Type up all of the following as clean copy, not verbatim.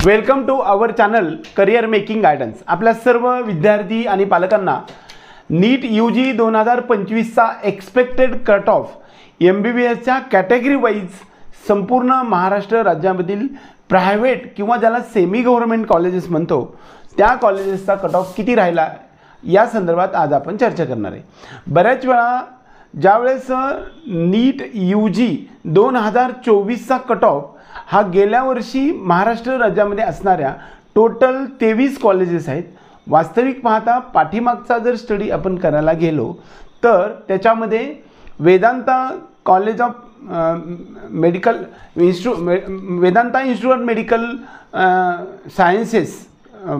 Welcome to our channel career making guidance. आपल्या सर्व विद्यार्थी आणि पालकांना नीट UG 2025चा एक्सपेक्टेड कट ऑफ MBBSच्या कॅटेगरी वाईज संपूर्ण महाराष्ट्र राज्यामधील प्रायव्हेट किंवा ज्याला सेमी गव्हर्नमेंट कॉलेजेस म्हणतो त्या कॉलेजेसचा कट ऑफ किती राहिला या संदर्भात आज आपण चर्चा करणार आहे। बऱ्याच वेळा ज्यावेळेस नीट UG 2024चा कट ऑफ हा गेल्या वर्षी महाराष्ट्र राज्यामध्ये असणाऱ्या टोटल 23 कॉलेजेस आहेत। वास्तविक पाहता पाठीमागचा जर स्टडी आपण करायला गेलो तर त्याच्यामध्ये Vedanta college of medical Vedanta institute of medical sciences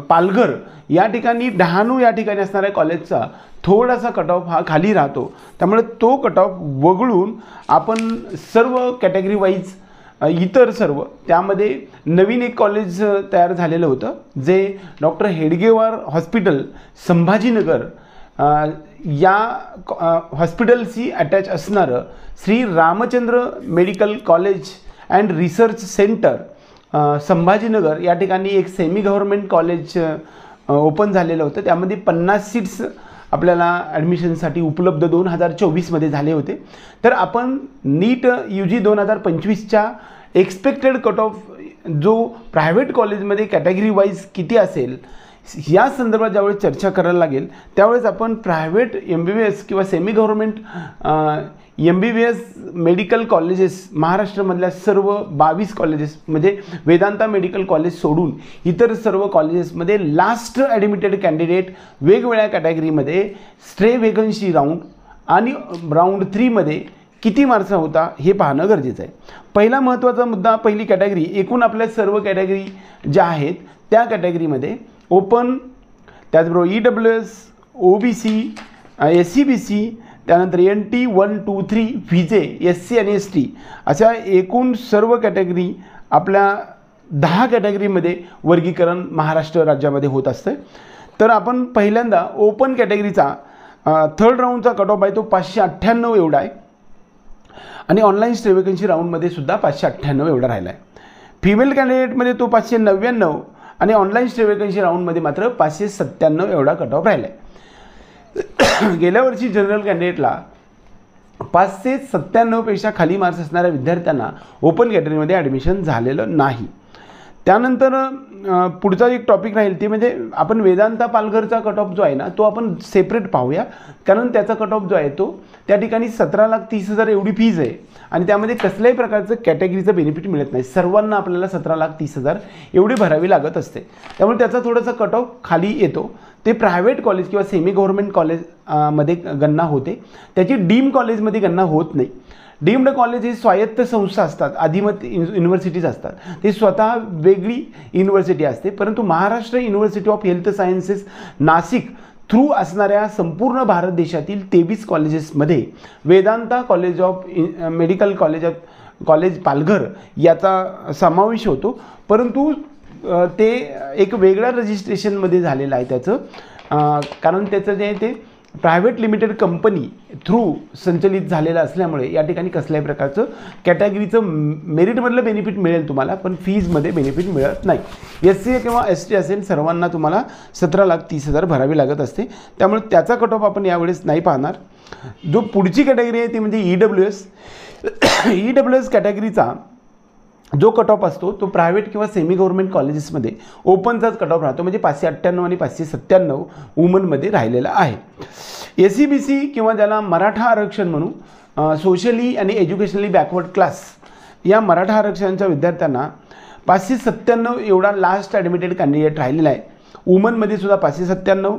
Palghar या ठिकाणी डहाणू या ठिकाणी असणाऱ्या कॉलेजचा थोडासा कट ऑफ हा खाली राहतो। त्यामुळे तो कट ऑफ वगळून आपण सर्व कॅटेगरी वाईज इतर सर्व त्यामध्ये नवीन एक कॉलेज तयार झालेलं होतं जे डॉक्टर हेडगेवार हॉस्पिटल संभाजीनगर या हॉस्पिटलशी अटॅच असणारं Shri Ramchandra medical college and research centre Sambhajinagar या ठिकाणी एक सेमी गव्हर्नमेंट कॉलेज ओपन झालेलं होतं। त्यामध्ये 50 सीट्स आपल्याला ॲडमिशनसाठी उपलब्ध 2024मध्ये झाले होते। तर आपण नीट UG 2025च्या एक्सपेक्टेड कट ऑफ जो प्रायव्हेट कॉलेजमध्ये कॅटेगरी वाईज किती असेल या संदर्भात ज्यावेळेस चर्चा करायला लागेल त्यावेळेस आपण प्रायव्हेट MBBS किंवा semi government MBBS medical colleges महाराष्ट्रामधल्या सर्व 22 कॉलेजेस म्हणजे वेदांता मेडिकल कॉलेज सोडून इतर सर्व कॉलेजेसमध्ये लास्ट ॲडमिटेड कॅन्डिडेट वेगवेगळ्या कॅटेगरीमध्ये स्ट्रे वेकन्सी राऊंड आणि राऊंड 3 मध्ये किती मार्क्स होता हे पाहणं गरजेचं आहे। पहिला महत्त्वाचा मुद्दा पहिली कॅटेगरी एकूण आपल्या सर्व कॅटेगरी ज्या आहेत त्या कॅटेगरीमध्ये ओपन त्याचबरोबर EWS OBC SCBC त्यानंतर NT 1 2 3 VJ SC आणि ST अशा एकूण सर्व कॅटेगरी आपल्या 10 कॅटेगरीमध्ये वर्गीकरण महाराष्ट्र राज्यामध्ये होत असते। तर आपण पहिल्यांदा ओपन कॅटेगरीचा थर्ड राऊंडचा कट ऑफ आहे तो 598 एवढा आहे आणि ऑनलाईन स्टे वेकन्सी राऊंडमध्ये सुद्धा 598 एवढा राहिला आहे। फिमेल कॅन्डिडेटमध्ये तो 599 आणि ऑनलाईन स्टे वेकन्सी राऊंडमध्ये मात्र 597 एवढा कट ऑफ राहिला आहे। गेल्या वर्षी जनरल कॅन्डिडेटला 597 पेक्षा खाली मार्क्स असणाऱ्या विद्यार्थ्यांना ओपन कॅटेगरीमध्ये ॲडमिशन झालेलं नाही। त्यानंतर पुढचा एक टॉपिक राहील ते म्हणजे आपण वेदांता पालघरचा कट ऑफ जो आहे ना तो आपण सेपरेट पाहूया, कारण त्याचा कट ऑफ जो आहे तो त्या ठिकाणी 17,30,000 एवढी फीज आहे आणि त्यामध्ये कसल्याही प्रकारचं कॅटेगरीचं बेनिफिट मिळत नाही। सर्वांना आपल्याला 17,30,000 एवढी भरावी लागत असते, त्यामुळे त्याचा थोडासा कट ऑफ खाली येतो। ते प्रायव्हेट कॉलेज किंवा सेमी गव्हर्नमेंट कॉलेज मध्ये गणना होते, त्याची डीम कॉलेजमध्ये गणना होत नाही। डीम्ड कॉलेज ही स्वायत्त संस्था असतात, आदिमत युनिव्हर्सिटीज असतात, ते स्वतः वेगळी युनिव्हर्सिटी असते। परंतु Maharashtra university of health sciences Nashik through असणाऱ्या संपूर्ण भारत देशातील 23 कॉलेजेसमध्ये Vedanta college of medical college Palghar याचा समावेश होतो। परंतु ते एक वेगळ्या रजिस्ट्रेशनमध्ये झालेलं आहे त्याचं, कारण त्याचं जे आहे ते प्रायव्हेट लिमिटेड कंपनी थ्रू संचलित झालेलं असल्यामुळे या ठिकाणी कसल्याही प्रकारचं कॅटेगरीचं मेरिटमधलं बेनिफिट मिळेल तुम्हाला, पण फीजमध्ये बेनिफिट मिळत नाही। SC किंवा ST असेल सर्वांना तुम्हाला 17,30,000 भरावी लागत असते, त्यामुळे त्याचा कट ऑफ आपण यावेळेस नाही पाहणार। जो पुढची कॅटेगरी आहे ती म्हणजे EWS कॅटेगरीचा जो कट ऑफ असतो तो प्रायव्हेट किंवा सेमी गव्हर्नमेंट कॉलेजेसमध्ये ओपनचाच कट ऑफ राहतो, म्हणजे 598 आणि 597 वुमनमध्ये राहिलेला आहे। SCBC किंवा ज्याला मराठा आरक्षण म्हणू सोशली आणि एज्युकेशनली बॅकवर्ड क्लास या मराठा आरक्षणाच्या विद्यार्थ्यांना 597 एवढा लास्ट ॲडमिटेड कॅन्डिडेट राहिलेला आहे। वुमनमध्ये सुद्धा 597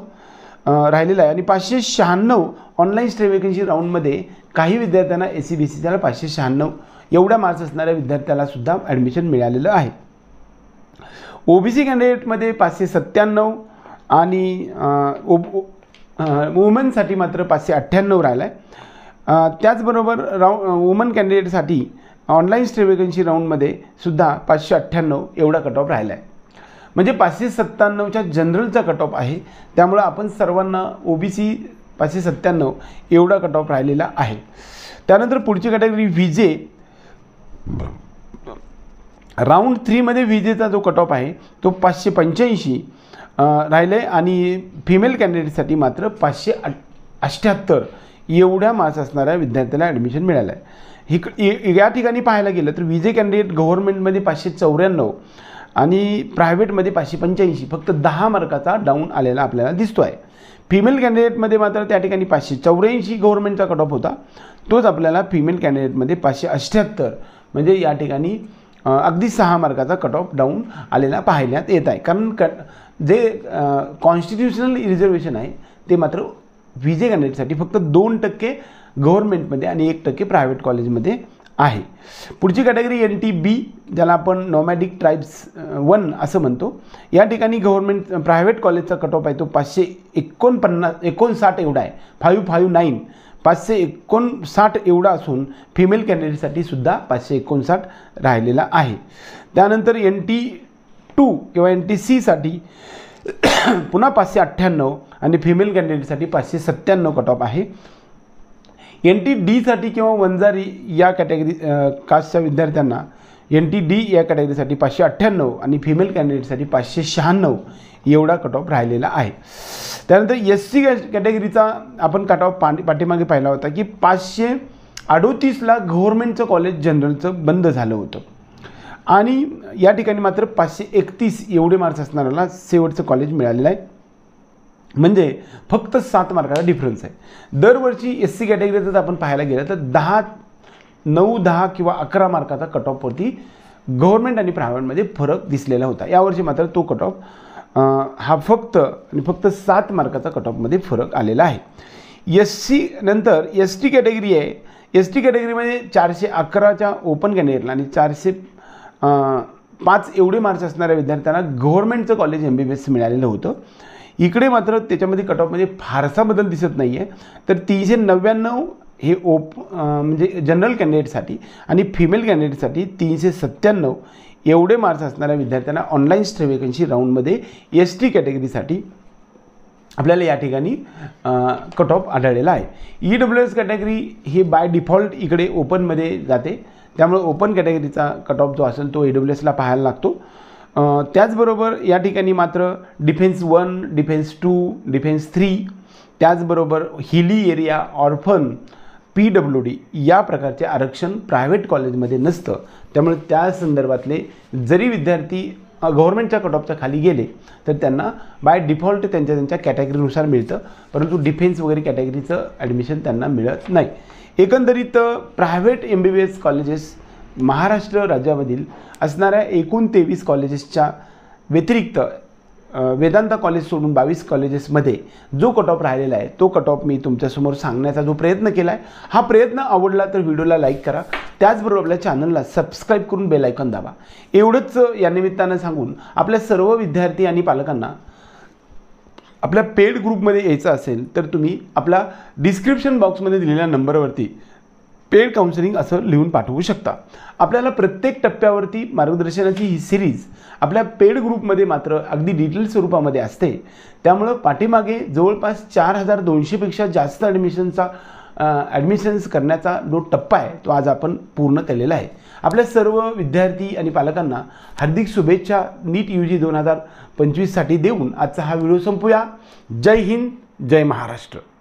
राहिलेला आहे आणि 596 ऑनलाईन स्टे वेकन्सी राऊंडमध्ये काही विद्यार्थ्यांना SCBC त्याला 596 एवढ्या मार्क्स असणाऱ्या विद्यार्थ्याला सुद्धा ॲडमिशन मिळालेलं आहे। OBC कॅन्डिडेटमध्ये 597 आणि वुमनसाठी मात्र 598 राहिला आहे। त्याचबरोबर वुमन कॅन्डिडेटसाठी ऑनलाईन स्टे वेकन्सी राऊंडमध्ये सुद्धा 598 एवढा कट ऑफ राहिला आहे, म्हणजे 597च्या जनरलचा कट ऑफ आहे। त्यामुळं आपण सर्वांना OBC 597 एवढा कट ऑफ राहिलेला आहे। त्यानंतर पुढची कॅटेगरी VJ राऊंड 3मध्ये विजेचा जो कट ऑफ आहे तो 585 राहिले आणि फिमेल कॅन्डिडेटसाठी मात्र 578 एवढ्या मार्क्स असणाऱ्या विद्यार्थ्याला ॲडमिशन मिळालं आहे. या ठिकाणी पाहायला गेलं तर विजे कॅन्डिडेट गव्हर्नमेंटमध्ये 594 आणि प्रायव्हेटमध्ये 585, फक्त 10 मार्काचा डाऊन आलेला आपल्याला दिसतो आहे. फिमेल कॅन्डिडेटमध्ये मात्र त्या ठिकाणी 584 गव्हर्नमेंटचा कट ऑफ होता, तोच आपल्याला फिमेल कॅन्डिडेटमध्ये 578 म्हणजे या ठिकाणी अगदी 6 मार्काचा कट ऑफ डाऊन आलेला पाहण्यात येत आहे. कारण जे कॉन्स्टिट्यूशनल रिझर्वेशन आहे ते मात्र विजे कॅन्डिडेटसाठी फक्त 2% गव्हर्नमेंटमध्ये आणि 1% प्रायव्हेट कॉलेजमध्ये आहे. पुढची कॅटेगरी NTB, ज्याला आपण नॉमॅडिक ट्राईब्स 1 असं म्हणतो. या ठिकाणी गव्हर्नमेंट प्रायव्हेट कॉलेजचा कट ऑफ आहे तो 559 एवढा आहे, 559 559 एवढा असून फिमेल कॅन्डिडेटसाठी सुद्धा 559 राहिलेला आहे. त्यानंतर NT2 किंवा NTCसाठी पुन्हा 598 आणि फिमेल कॅन्डिडेटसाठी 597 कट ऑफ आहे. NTDसाठी किंवा वंजारी या कॅटेगरी कास्टच्या विद्यार्थ्यांना NTD या कॅटेगरीसाठी 598 आणि फिमेल कॅन्डिडेटसाठी 596 एवढा कट ऑफ राहिलेला आहे. त्यानंतर SC कॅटेगरीचा आपण कट ऑफ पाठीमागे पाहिला होता की 538ला गव्हर्नमेंटचं कॉलेज जनरलचं बंद झालं होतं आणि या ठिकाणी मात्र 531 एवढे मार्क्स असणाऱ्याला शेवटचं कॉलेज मिळालेलं आहे. म्हणजे फक्त 7 मार्काचा डिफरन्स आहे. दरवर्षी SC कॅटेगरीचं आपण पाहायला गेलं तर 9, 10 किंवा 11 मार्काचा कट ऑफवरती गव्हर्नमेंट आणि प्रायव्हेटमध्ये फरक दिसलेला होता. यावर्षी मात्र तो कट ऑफ हा फक्त 7 मार्काचा कट ऑफमध्ये फरक आलेला आहे. SC नंतर ST कॅटेगरी आहे. ST कॅटेगरीमध्ये 411च्या ओपन कॅन्डिडेटला आणि 405 एवढे मार्क्स असणाऱ्या विद्यार्थ्यांना गव्हर्नमेंटचं कॉलेज MBBS मिळालेलं होतं. इकडे मात्र त्याच्यामध्ये कट ऑफमध्ये फारसा बदल दिसत नाही आहे. तर 399 हे म्हणजे जनरल कॅन्डिडेटसाठी आणि फिमेल कॅन्डिडेटसाठी 397 एवढे मार्क्स असणाऱ्या विद्यार्थ्यांना ऑनलाईन स्ट्रे वेकन्सी राऊंडमध्ये ST कॅटेगरीसाठी आपल्याला या ठिकाणी कट ऑफ आढळलेला आहे. EWS कॅटेगरी हे बाय डिफॉल्ट इकडे ओपनमध्ये जाते, त्यामुळे ओपन कॅटेगरीचा कट ऑफ जो असेल तो EWSला पाहायला लागतो. त्याचबरोबर या ठिकाणी मात्र डिफेन्स 1, डिफेन्स 2, डिफेन्स 3, त्याचबरोबर हिली एरिया, ऑर्फन, PWD या प्रकारचे आरक्षण प्रायव्हेट कॉलेजमध्ये नसतं. त्यामुळे त्या संदर्भातले जरी विद्यार्थी गव्हर्नमेंटच्या कट ऑफच्या खाली गेले तर त्यांना बाय डिफॉल्ट त्यांच्या कॅटेगरीनुसार मिळतं, परंतु डिफेन्स वगैरे कॅटेगरीचं ॲडमिशन त्यांना मिळत नाही. एकंदरीत प्रायव्हेट MBBS कॉलेजेस महाराष्ट्र राज्यामधील असणाऱ्या एकूण 23 कॉलेजेसच्या व्यतिरिक्त वेदांता कॉलेज सोडून 22 कॉलेजेसमध्ये जो कट ऑफ राहिलेला आहे तो कट ऑफ मी तुमच्यासमोर सांगण्याचा जो प्रयत्न केला आहे, हा प्रयत्न आवडला तर व्हिडिओला लाईक करा, त्याचबरोबर आपल्या चॅनलला सबस्क्राईब करून बेल आयकॉन दाबा. एवढंच या निमित्तानं सांगून आपल्या सर्व विद्यार्थी आणि पालकांना आपल्या पेड ग्रुपमध्ये यायचं असेल तर तुम्ही आपला डिस्क्रिप्शन बॉक्समध्ये दिलेल्या नंबरवरती पेड काउन्सिलिंग असं लिहून पाठवू शकता. आपल्याला प्रत्येक टप्प्यावरती मार्गदर्शनाची ही सिरीज आपल्या पेड ग्रुपमध्ये मात्र अगदी डिटेल स्वरूपामध्ये असते. त्यामुळं पाठीमागे जवळपास 4200पेक्षा जास्त ॲडमिशन्स करण्याचा जो टप्पा आहे तो आज आपण पूर्ण केलेला आहे. आपल्या सर्व विद्यार्थी आणि पालकांना हार्दिक शुभेच्छा NEET UG 2025साठी देऊन आजचा हा व्हिडिओ संपूया. जय हिंद, जय महाराष्ट्र.